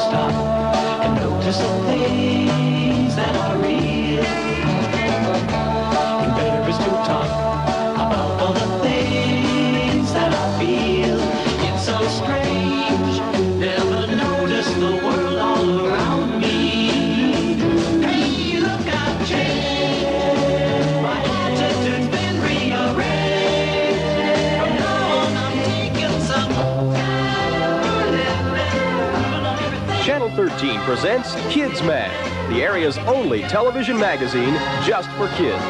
stop and notice the things that are real. And better is to talk about all the things that I feel. It's so strange, never notice the world all around me. Hey, look, I've changed. My attitude's been rearranged. From now on, I'm taking some Channel 13 presents Kidsmag, the area's only television magazine just for kids.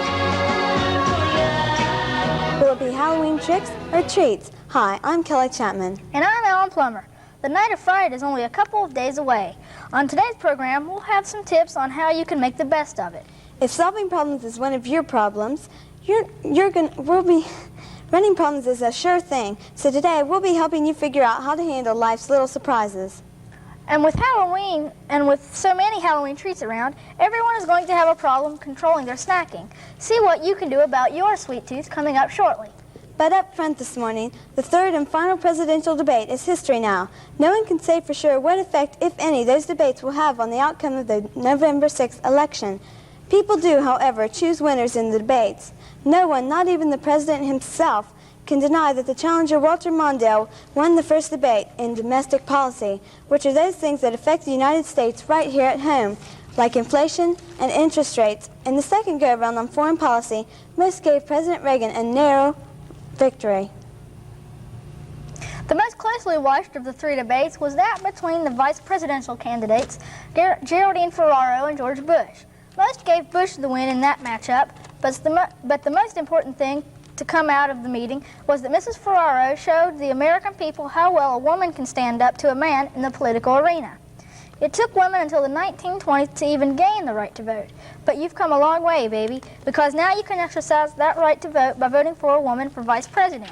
Will it be Halloween tricks or treats? Hi, I'm Kelly Chapman. And I'm Plummer. The night of Fright is only a couple of days away. On today's program, we'll have some tips on how you can make the best of it. If solving problems is one of your problems, we'll be running problems is a sure thing. So today we'll be helping you figure out how to handle life's little surprises. And with Halloween, and with so many Halloween treats around, everyone is going to have a problem controlling their snacking. See what you can do about your sweet tooth coming up shortly. But up front this morning, the third and final presidential debate is history now. No one can say for sure what effect, if any, those debates will have on the outcome of the November 6th election. People do, however, choose winners in the debates. No one, not even the president himself, can deny that the challenger Walter Mondale won the first debate in domestic policy, which are those things that affect the United States right here at home, like inflation and interest rates. In the second go-around on foreign policy, most gave President Reagan a narrow victory. The most closely watched of the three debates was that between the vice presidential candidates, Geraldine Ferraro and George Bush. Most gave Bush the win in that matchup, but the most important thing to come out of the meeting was that Mrs. Ferraro showed the American people how well a woman can stand up to a man in the political arena. It took women until the 1920s to even gain the right to vote. But you've come a long way, baby, because now you can exercise that right to vote by voting for a woman for vice president.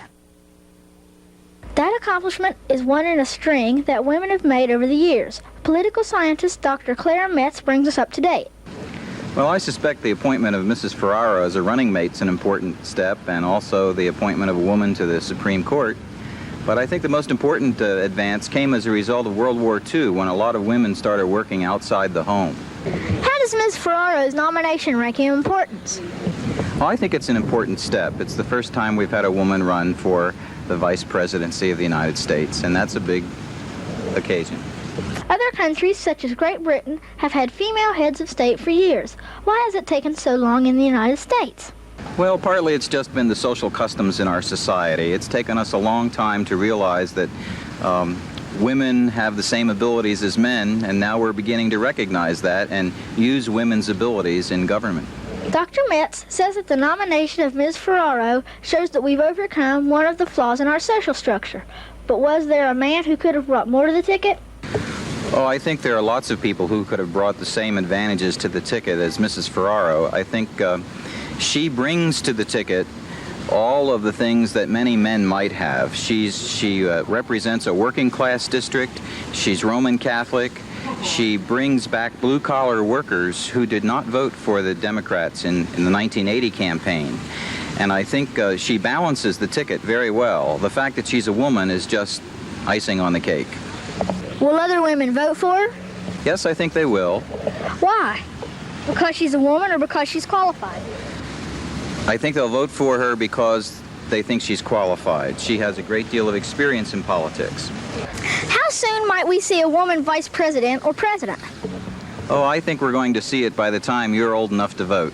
That accomplishment is one in a string that women have made over the years. Political scientist Dr. Clara Metz brings us up to date. Well, I suspect the appointment of Mrs. Ferraro as a running mate's an important step, and also the appointment of a woman to the Supreme Court. But I think the most important advance came as a result of World War II, when a lot of women started working outside the home. How does Ms. Ferraro's nomination rank in importance? Well, I think it's an important step. It's the first time we've had a woman run for the vice presidency of the United States, and that's a big occasion. Other countries, such as Great Britain, have had female heads of state for years. Why has it taken so long in the United States? Well, partly it's just been the social customs in our society. It's taken us a long time to realize that women have the same abilities as men, and now we're beginning to recognize that and use women's abilities in government. Dr. Metz says that the nomination of Ms. Ferraro shows that we've overcome one of the flaws in our social structure. But was there a man who could have brought more to the ticket? Oh, I think there are lots of people who could have brought the same advantages to the ticket as Mrs. Ferraro. I think she brings to the ticket all of the things that many men might have. She represents a working class district. She's Roman Catholic. She brings back blue-collar workers who did not vote for the Democrats in the 1980 campaign. And I think she balances the ticket very well. The fact that she's a woman is just icing on the cake. Will other women vote for her? Yes, I think they will. Why? Because she's a woman or because she's qualified? I think they'll vote for her because they think she's qualified. She has a great deal of experience in politics. How soon might we see a woman vice president or president? Oh, I think we're going to see it by the time you're old enough to vote.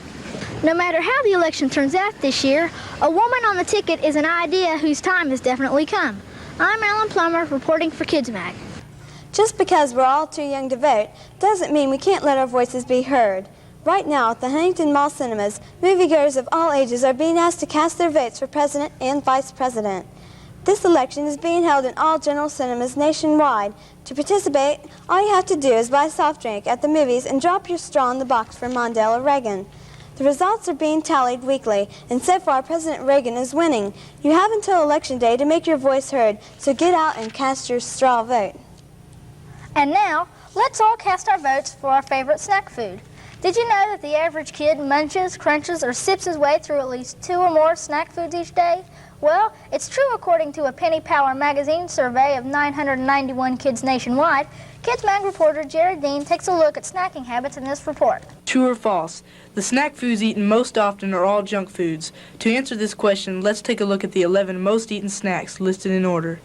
No matter how the election turns out this year, a woman on the ticket is an idea whose time has definitely come. I'm Ellen Plummer, reporting for Kidsmag. Just because we're all too young to vote doesn't mean we can't let our voices be heard. Right now, at the Huntington Mall cinemas, moviegoers of all ages are being asked to cast their votes for president and vice president. This election is being held in all general cinemas nationwide. To participate, all you have to do is buy a soft drink at the movies and drop your straw in the box for Mondale or Reagan. The results are being tallied weekly, and so far President Reagan is winning. You have until Election Day to make your voice heard, so get out and cast your straw vote. And now, let's all cast our votes for our favorite snack food. Did you know that the average kid munches, crunches, or sips his way through at least 2 or more snack foods each day? Well, it's true according to a Penny Power magazine survey of 991 kids nationwide. Kidsmag reporter Jared Dean takes a look at snacking habits in this report. True or false? The snack foods eaten most often are all junk foods. To answer this question, let's take a look at the 11 most eaten snacks listed in order.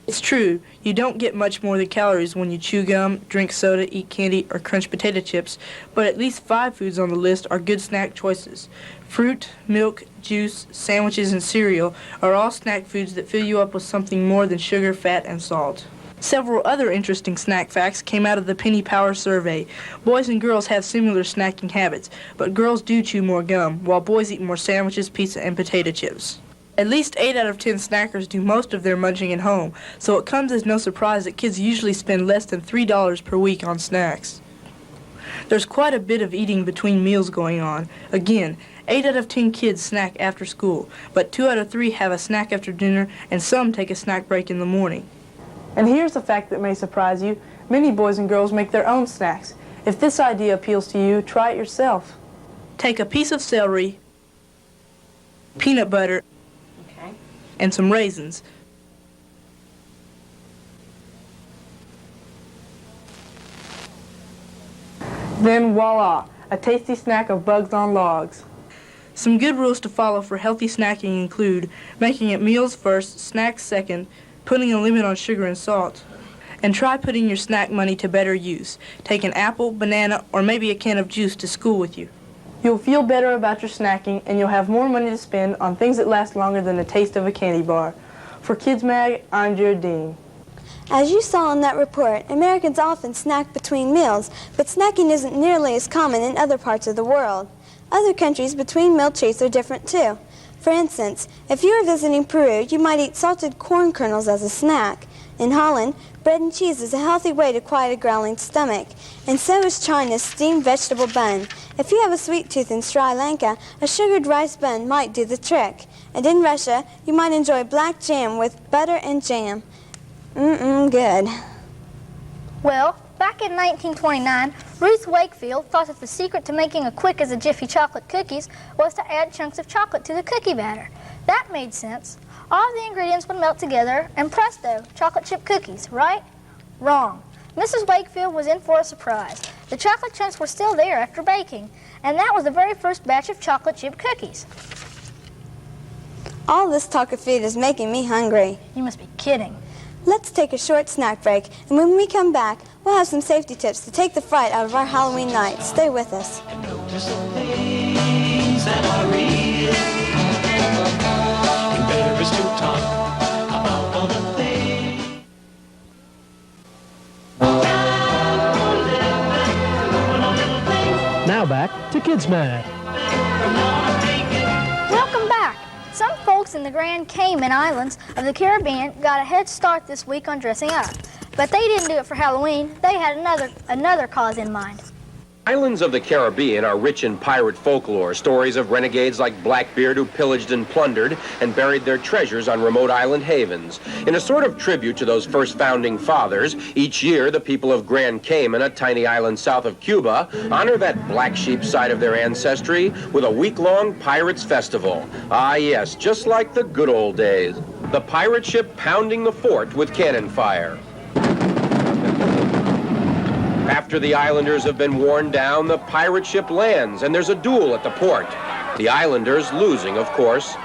It's true, you don't get much more than calories when you chew gum, drink soda, eat candy, or crunch potato chips, but at least 5 foods on the list are good snack choices. Fruit, milk, juice, sandwiches, and cereal are all snack foods that fill you up with something more than sugar, fat, and salt. Several other interesting snack facts came out of the Penny Power survey. Boys and girls have similar snacking habits, but girls do chew more gum, while boys eat more sandwiches, pizza, and potato chips. At least 8 out of 10 snackers do most of their munching at home, so it comes as no surprise that kids usually spend less than $3 per week on snacks. There's quite a bit of eating between meals going on. Again, 8 out of 10 kids snack after school, but 2 out of 3 have a snack after dinner, and some take a snack break in the morning. And here's a fact that may surprise you. Many boys and girls make their own snacks. If this idea appeals to you, try it yourself. Take a piece of celery, peanut butter, and some raisins. Then voila, a tasty snack of bugs on logs. Some good rules to follow for healthy snacking include making it meals first, snacks second, putting a limit on sugar and salt, and try putting your snack money to better use. Take an apple, banana, or maybe a can of juice to school with you. You'll feel better about your snacking, and you'll have more money to spend on things that last longer than the taste of a candy bar. For Kidsmag, I'm Jared Dean. As you saw in that report, Americans often snack between meals, but snacking isn't nearly as common in other parts of the world. Other countries, between meal treats are different too. For instance, if you are visiting Peru, you might eat salted corn kernels as a snack. In Holland, bread and cheese is a healthy way to quiet a growling stomach, and so is China's steamed vegetable bun. If you have a sweet tooth in Sri Lanka, a sugared rice bun might do the trick. And in Russia, you might enjoy black jam with butter and jam. Good. Well, back in 1929, Ruth Wakefield thought that the secret to making a quick as a Jiffy chocolate cookies was to add chunks of chocolate to the cookie batter. That made sense. All of the ingredients would melt together, and presto, chocolate chip cookies, right? Wrong. Mrs. Wakefield was in for a surprise. The chocolate chunks were still there after baking, and that was the very first batch of chocolate chip cookies. All this talk of food is making me hungry. You must be kidding. Let's take a short snack break, and when we come back, we'll have some safety tips to take the fright out of our Halloween night. Stay with us. Notice the things that are real. Better is to talk about all the things. Now back to Kidsmag. Welcome back. Some folks in the Grand Cayman Islands of the Caribbean got a head start this week on dressing up. But they didn't do it for Halloween. They had another cause in mind. Islands of the Caribbean are rich in pirate folklore, stories of renegades like Blackbeard who pillaged and plundered and buried their treasures on remote island havens. In a sort of tribute to those first founding fathers, each year the people of Grand Cayman, a tiny island south of Cuba, honor that black sheep side of their ancestry with a week-long Pirates Festival. Ah yes, just like the good old days. The pirate ship pounding the fort with cannon fire. After the islanders have been worn down, the pirate ship lands, and there's a duel at the port. The islanders losing, of course.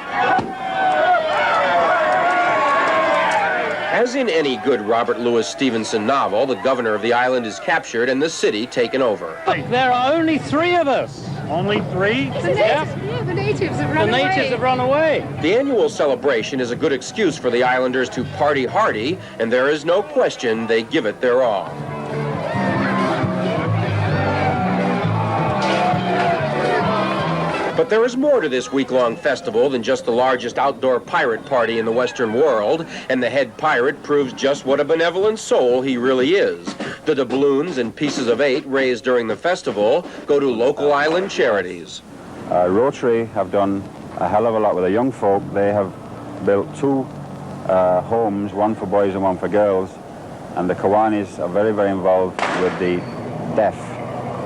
As in any good Robert Louis Stevenson novel, the governor of the island is captured and the city taken over. There are only 3 of us. Only 3? Yeah, the natives have run away. The natives have run away. The annual celebration is a good excuse for the islanders to party hardy, and there is no question they give it their all. But there is more to this week-long festival than just the largest outdoor pirate party in the Western world, and the head pirate proves just what a benevolent soul he really is. The doubloons and pieces of 8 raised during the festival go to local island charities. Rotary have done a hell of a lot with the young folk. They have built 2 homes, one for boys and one for girls, and the Kiwanis are very, very involved with the deaf.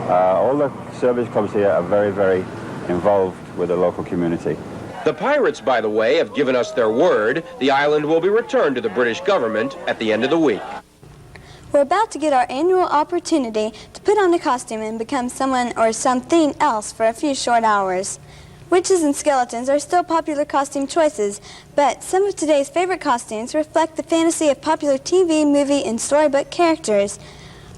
All the service clubs here are very, very involved with the local community. The pirates, by the way, have given us their word. The island will be returned to the British government at the end of the week. We're about to get our annual opportunity to put on a costume and become someone or something else for a few short hours. Witches and skeletons are still popular costume choices, but some of today's favorite costumes reflect the fantasy of popular TV, movie, and storybook characters.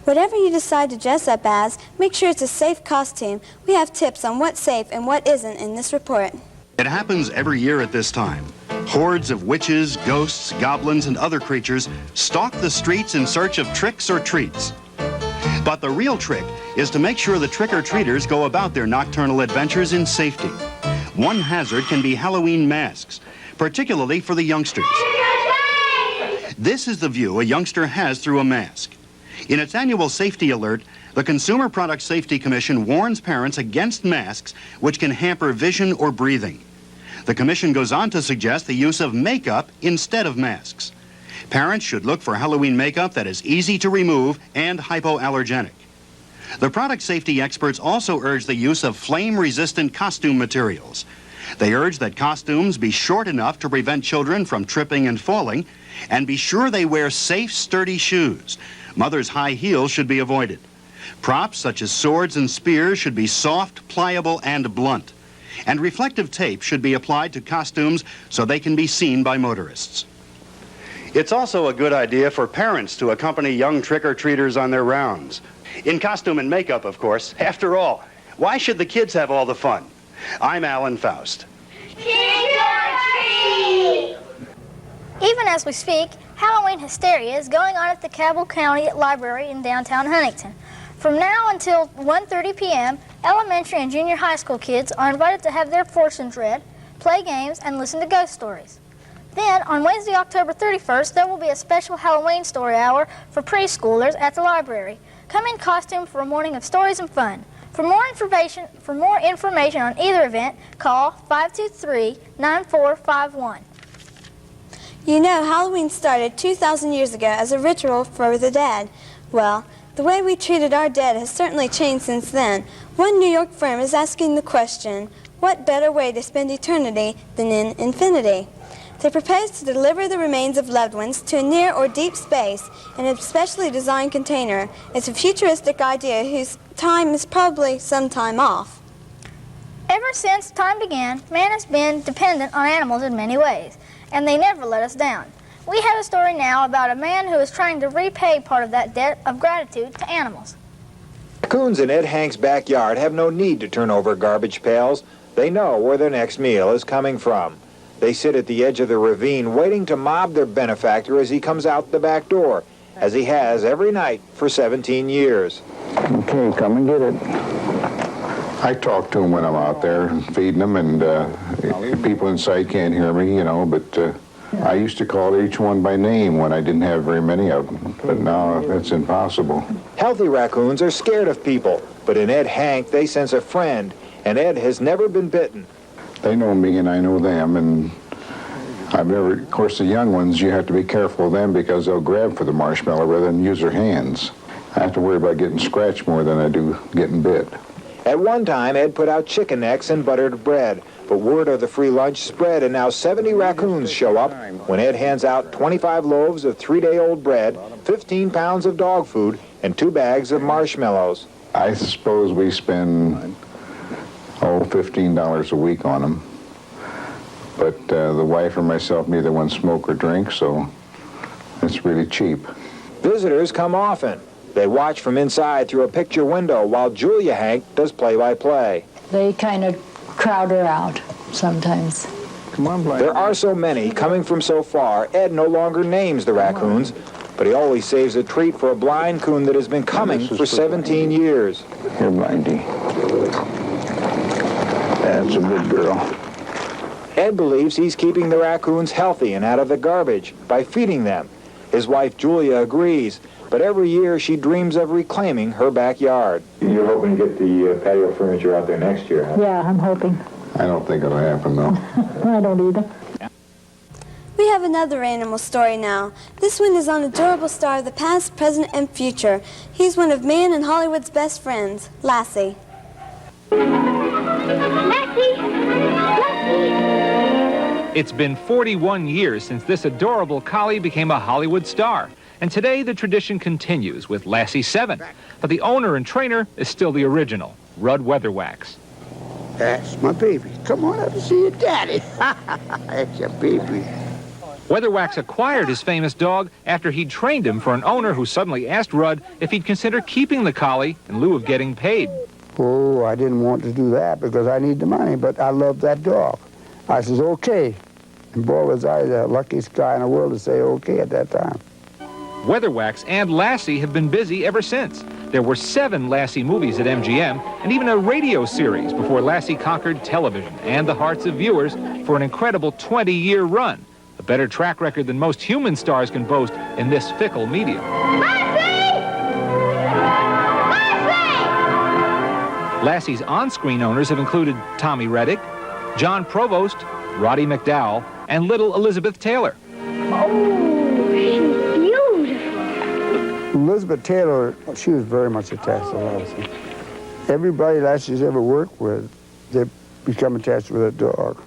Whatever you decide to dress up as, make sure it's a safe costume. We have tips on what's safe and what isn't in this report. It happens every year at this time. Hordes of witches, ghosts, goblins, and other creatures stalk the streets in search of tricks or treats. But the real trick is to make sure the trick-or-treaters go about their nocturnal adventures in safety. One hazard can be Halloween masks, particularly for the youngsters. This is the view a youngster has through a mask. In its annual safety alert, the Consumer Product Safety Commission warns parents against masks which can hamper vision or breathing. The commission goes on to suggest the use of makeup instead of masks. Parents should look for Halloween makeup that is easy to remove and hypoallergenic. The product safety experts also urge the use of flame-resistant costume materials. They urge that costumes be short enough to prevent children from tripping and falling, and be sure they wear safe, sturdy shoes. Mothers' high heels should be avoided. Props such as swords and spears should be soft, pliable, and blunt. And reflective tape should be applied to costumes so they can be seen by motorists. It's also a good idea for parents to accompany young trick-or-treaters on their rounds. In costume and makeup, of course. After all, why should the kids have all the fun? I'm Alan Faust. Trick-or-treat! Even as we speak, Halloween hysteria is going on at the Cabell County Library in downtown Huntington. From now until 1:30 p.m., elementary and junior high school kids are invited to have their fortunes read, play games, and listen to ghost stories. Then, on Wednesday, October 31st, there will be a special Halloween story hour for preschoolers at the library. Come in costume for a morning of stories and fun. For more information on either event, call 523-9451. You know, Halloween started 2,000 years ago as a ritual for the dead. Well, the way we treated our dead has certainly changed since then. One New York firm is asking the question, what better way to spend eternity than in infinity? They propose to deliver the remains of loved ones to a near or deep space in a specially designed container. It's a futuristic idea whose time is probably some time off. Ever since time began, man has been dependent on animals in many ways, and they never let us down. We have a story now about a man who is trying to repay part of that debt of gratitude to animals. Raccoons in Ed Hank's backyard have no need to turn over garbage pails. They know where their next meal is coming from. They sit at the edge of the ravine waiting to mob their benefactor as he comes out the back door, as he has every night for 17 years. Okay, come and get it. I talk to them when I'm out there feeding them, and people inside can't hear me, you know, but I used to call each one by name when I didn't have very many of them, but now that's impossible. Healthy raccoons are scared of people, but in Ed Hank they sense a friend, and Ed has never been bitten. They know me and I know them, and of course the young ones, you have to be careful of them because they'll grab for the marshmallow rather than use their hands. I have to worry about getting scratched more than I do getting bit. At one time, Ed put out chicken necks and buttered bread, but word of the free lunch spread, and now 70 raccoons show up when Ed hands out 25 loaves of 3-day-old bread, 15 pounds of dog food, and 2 bags of marshmallows. I suppose we spend, $15 a week on them. But the wife or myself, neither one smoke or drink, so it's really cheap. Visitors come often. They watch from inside through a picture window while Julia Hank does play-by-play. They kind of crowd her out sometimes. Come on, Blaine. There are so many coming from so far, Ed no longer names the raccoons, but he always saves a treat for a blind coon that has been coming for 17 years. Here, Blindy. That's a good girl. Ed believes he's keeping the raccoons healthy and out of the garbage by feeding them. His wife Julia agrees, but every year she dreams of reclaiming her backyard. You're hoping to get the patio furniture out there next year, huh? Yeah, I'm hoping. I don't think it'll happen, though. I don't either. We have another animal story now. This one is on a durable star of the past, present, and future. He's one of man and Hollywood's best friends, Lassie. Lassie! Lassie! It's been 41 years since this adorable collie became a Hollywood star. And today the tradition continues with Lassie 7. But the owner and trainer is still the original, Rudd Weatherwax. That's my baby. Come on up and see your daddy. That's your baby. Weatherwax acquired his famous dog after he'd trained him for an owner who suddenly asked Rudd if he'd consider keeping the collie in lieu of getting paid. Oh, I didn't want to do that because I need the money, but I love that dog. I says, okay. And boy, was I the luckiest guy in the world to say okay at that time. Weatherwax and Lassie have been busy ever since. There were 7 Lassie movies at MGM and even a radio series before Lassie conquered television and the hearts of viewers for an incredible 20-year run. A better track record than most human stars can boast in this fickle medium. Lassie's on-screen owners have included Tommy Reddick, John Provost, Roddy McDowell, and little Elizabeth Taylor. Oh, she's beautiful. Elizabeth Taylor, she was very much attached to Lassie. Everybody Lassie's ever worked with, they become attached with a dog.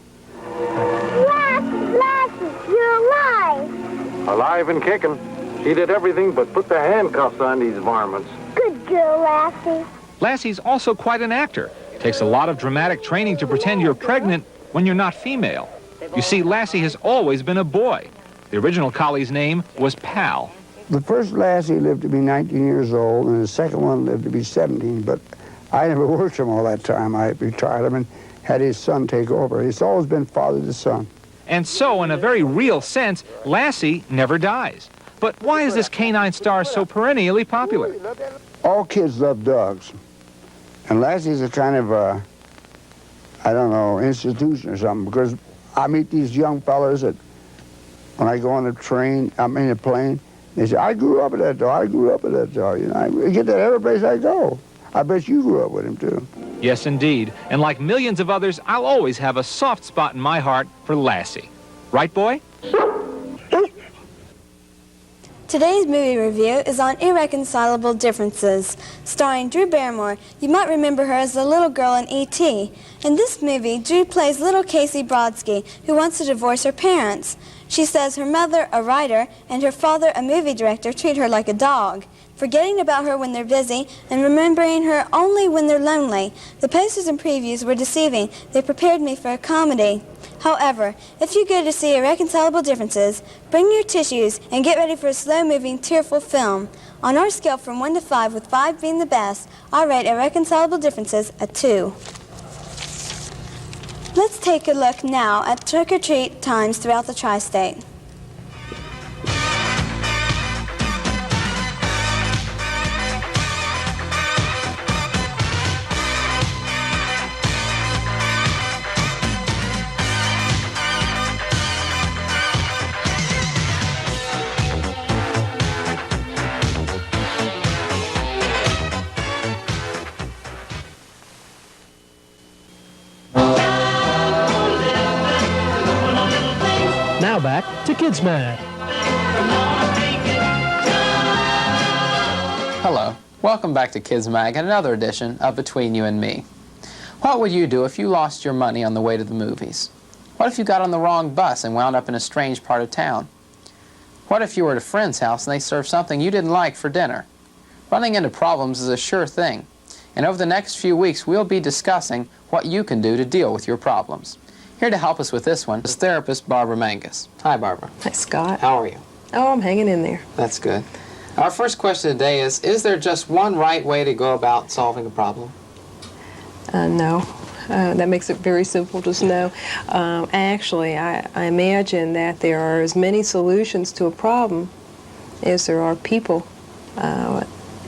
Lassie, you're alive. Alive and kicking. She did everything but put the handcuffs on these varmints. Good girl, Lassie. Lassie's also quite an actor. It takes a lot of dramatic training to pretend you're pregnant when you're not female. You see, Lassie has always been a boy. The original collie's name was Pal. The first Lassie lived to be 19 years old, and the second one lived to be 17, but I never worked him all that time. I retired him and had his son take over. It's always been father to son. And so, in a very real sense, Lassie never dies. But why is this canine star so perennially popular? All kids love dogs. And Lassie's a kind of a, I don't know, institution or something, because I meet these young fellas that, when I go on the train, I'm in a plane, they say, I grew up with that dog, I grew up with that dog. You know, I get that every place I go. I bet you grew up with him, too. Yes, indeed. And like millions of others, I'll always have a soft spot in my heart for Lassie. Right, boy? Today's movie review is on Irreconcilable Differences. Starring Drew Barrymore, you might remember her as the little girl in E.T. In this movie, Drew plays little Casey Brodsky, who wants to divorce her parents. She says her mother, a writer, and her father, a movie director, treat her like a dog, forgetting about her when they're busy and remembering her only when they're lonely. The posters and previews were deceiving. They prepared me for a comedy. However, if you go to see Irreconcilable Differences, bring your tissues and get ready for a slow-moving, tearful film. On our scale from 1 to 5, with 5 being the best, I rate Irreconcilable Differences a 2. Let's take a look now at trick-or-treat times throughout the tri-state. Now back to Kidsmag. Hello, welcome back to Kidsmag and another edition of Between You and Me. What would you do if you lost your money on the way to the movies? What if you got on the wrong bus and wound up in a strange part of town? What if you were at a friend's house and they served something you didn't like for dinner? Running into problems is a sure thing, and over the next few weeks we'll be discussing what you can do to deal with your problems. Here to help us with this one is therapist Barbara Mangus. Hi, Barbara. Hi, Scott. How are you? Oh, I'm hanging in there. That's good. Our first question today is there just one right way to go about solving a problem? No. That makes it very simple, just no. Actually, I imagine that there are as many solutions to a problem as there are people.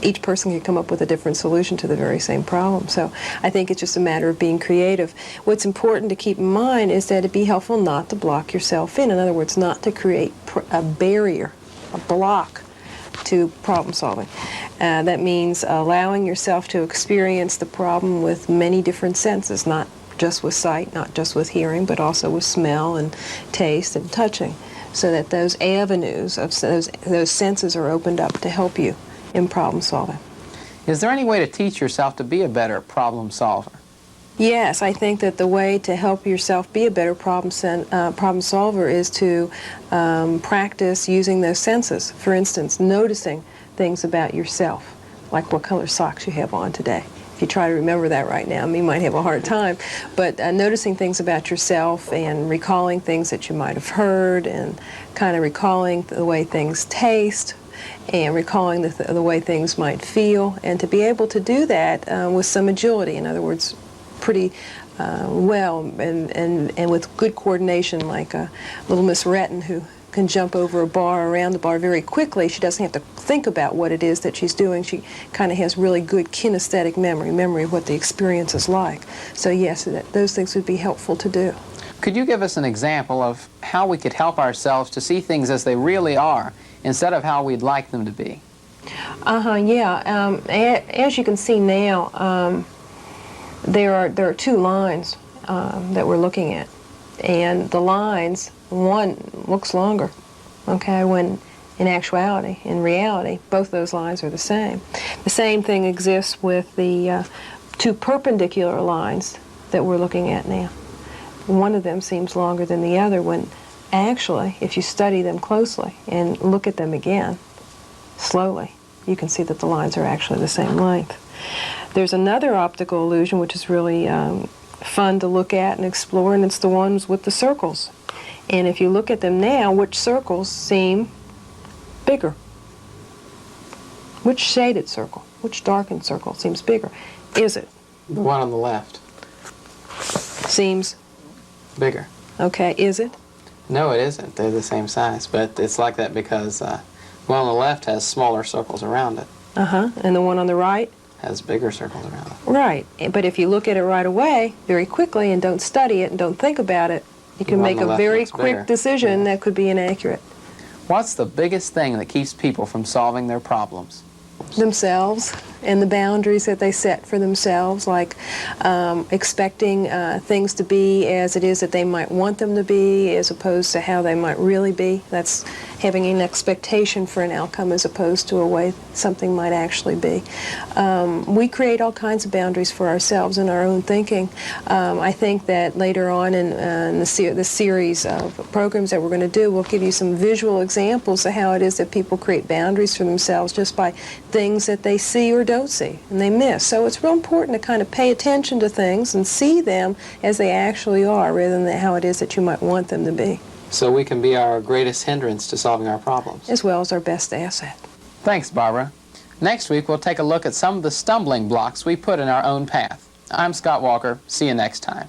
Each person can come up with a different solution to the very same problem. So I think it's just a matter of being creative. What's important to keep in mind is that it'd be helpful not to block yourself in. In other words, not to create a barrier, a block to problem solving. That means allowing yourself to experience the problem with many different senses, not just with sight, not just with hearing, but also with smell and taste and touching, so that those avenues of those senses are opened up to help you in problem solving. Is there any way to teach yourself to be a better problem solver? Yes, I think that the way to help yourself be a better problem solver is to practice using those senses. For instance, noticing things about yourself, like what color socks you have on today. If you try to remember that right now, you might have a hard time. But noticing things about yourself and recalling things that you might have heard and kind of recalling the way things taste and recalling the way things might feel, and to be able to do that with some agility. In other words, pretty well and with good coordination, like little Miss Retton, who can jump over a bar, around the bar very quickly. She doesn't have to think about what it is that she's doing. She kind of has really good kinesthetic memory of what the experience is like. So yes, those things would be helpful to do. Could you give us an example of how we could help ourselves to see things as they really are instead of how we'd like them to be? Yeah. As you can see now, there are two lines that we're looking at, and the lines, one looks longer, okay, when in actuality, in reality, both those lines are the same. The same thing exists with the two perpendicular lines that we're looking at now. One of them seems longer than the other when actually, if you study them closely and look at them again, slowly, you can see that the lines are actually the same length. There's another optical illusion which is really fun to look at and explore, and it's the ones with the circles. And if you look at them now, which circles seem bigger? Which shaded circle, which darkened circle seems bigger? Is it? The one on the left. Seems bigger. Okay, is it? No, it isn't. They're the same size, but it's like that because the one on the left has smaller circles around it. And the one on the right? Has bigger circles around it. Right, but if you look at it right away, very quickly, and don't study it and don't think about it, you can make a very quick decision that could be inaccurate. What's the biggest thing that keeps people from solving their problems? Themselves and the boundaries that they set for themselves, like expecting things to be as it is that they might want them to be as opposed to how they might really be. That's having an expectation for an outcome as opposed to a way something might actually be. We create all kinds of boundaries for ourselves in our own thinking. I think that later on in the series of programs that we're going to do, we'll give you some visual examples of how it is that people create boundaries for themselves just by things that they see or don't see and they miss. So it's real important to kind of pay attention to things and see them as they actually are rather than how it is that you might want them to be. So we can be our greatest hindrance to solving our problems. As well as our best asset. Thanks, Barbara. Next week, we'll take a look at some of the stumbling blocks we put in our own path. I'm Scott Walker. See you next time.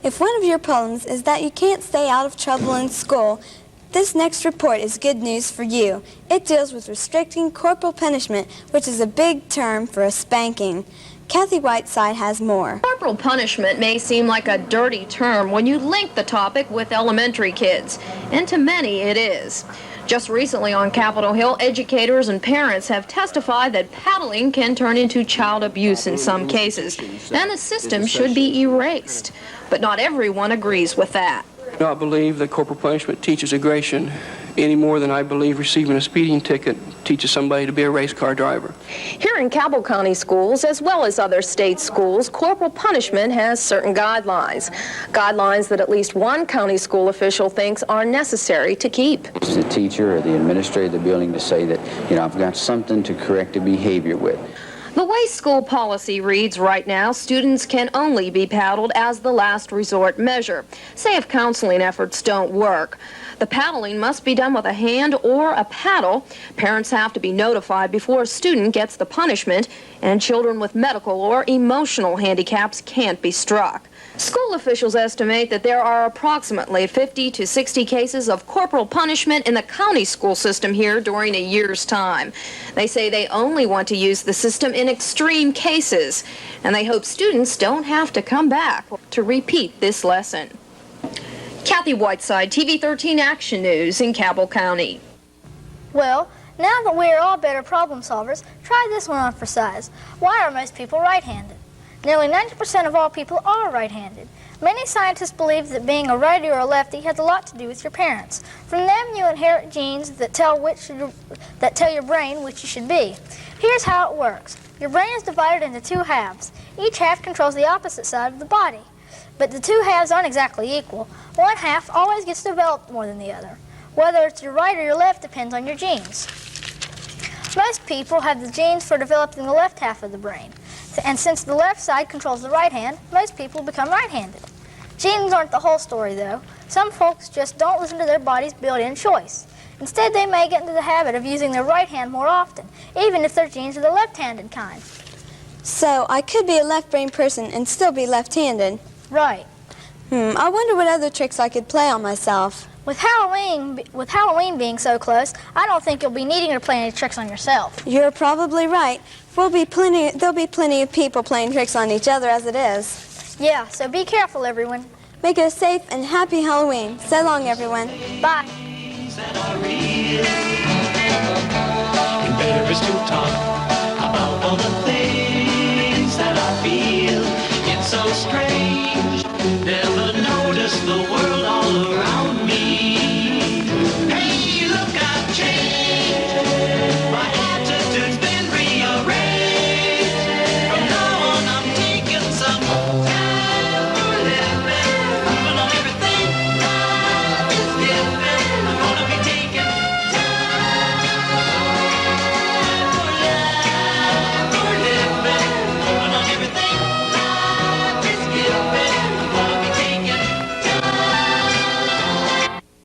If one of your problems is that you can't stay out of trouble in school, this next report is good news for you. It deals with restricting corporal punishment, which is a big term for a spanking. Kathy Whiteside has more. Corporal punishment may seem like a dirty term when you link the topic with elementary kids, and to many it is. Just recently on Capitol Hill, educators and parents have testified that paddling can turn into child abuse in some cases, and the system should be erased. But not everyone agrees with that. I do not believe that corporal punishment teaches aggression any more than I believe receiving a speeding ticket teaches somebody to be a race car driver. Here in Cabell County schools, as well as other state schools, corporal punishment has certain guidelines. Guidelines that at least one county school official thinks are necessary to keep. As the teacher or the administrator of the building to say that, I've got something to correct the behavior with. The way school policy reads right now, students can only be paddled as the last resort measure, say if counseling efforts don't work. The paddling must be done with a hand or a paddle. Parents have to be notified before a student gets the punishment, and children with medical or emotional handicaps can't be struck. School officials estimate that there are approximately 50 to 60 cases of corporal punishment in the county school system here during a year's time. They say they only want to use the system in extreme cases, and they hope students don't have to come back to repeat this lesson. Kathy Whiteside, TV 13 Action News in Cabell County. Well, now that we are all better problem solvers, try this one on for size. Why are most people right-handed? Nearly 90% of all people are right-handed. Many scientists believe that being a righty or a lefty has a lot to do with your parents. From them, you inherit genes that tell your brain which you should be. Here's how it works. Your brain is divided into two halves. Each half controls the opposite side of the body. But the two halves aren't exactly equal. One half always gets developed more than the other. Whether it's your right or your left depends on your genes. Most people have the genes for developing the left half of the brain. And since the left side controls the right hand, most people become right-handed. Genes aren't the whole story, though. Some folks just don't listen to their body's built-in choice. Instead, they may get into the habit of using their right hand more often, even if their genes are the left-handed kind. So I could be a left-brained person and still be left-handed. Right. I wonder what other tricks I could play on myself. With Halloween being so close, I don't think you'll be needing to play any tricks on yourself. You're probably right. There'll be plenty of people playing tricks on each other as it is. Yeah, so be careful, everyone. Make it a safe and happy Halloween. So long, everyone. Bye. Better is to talk.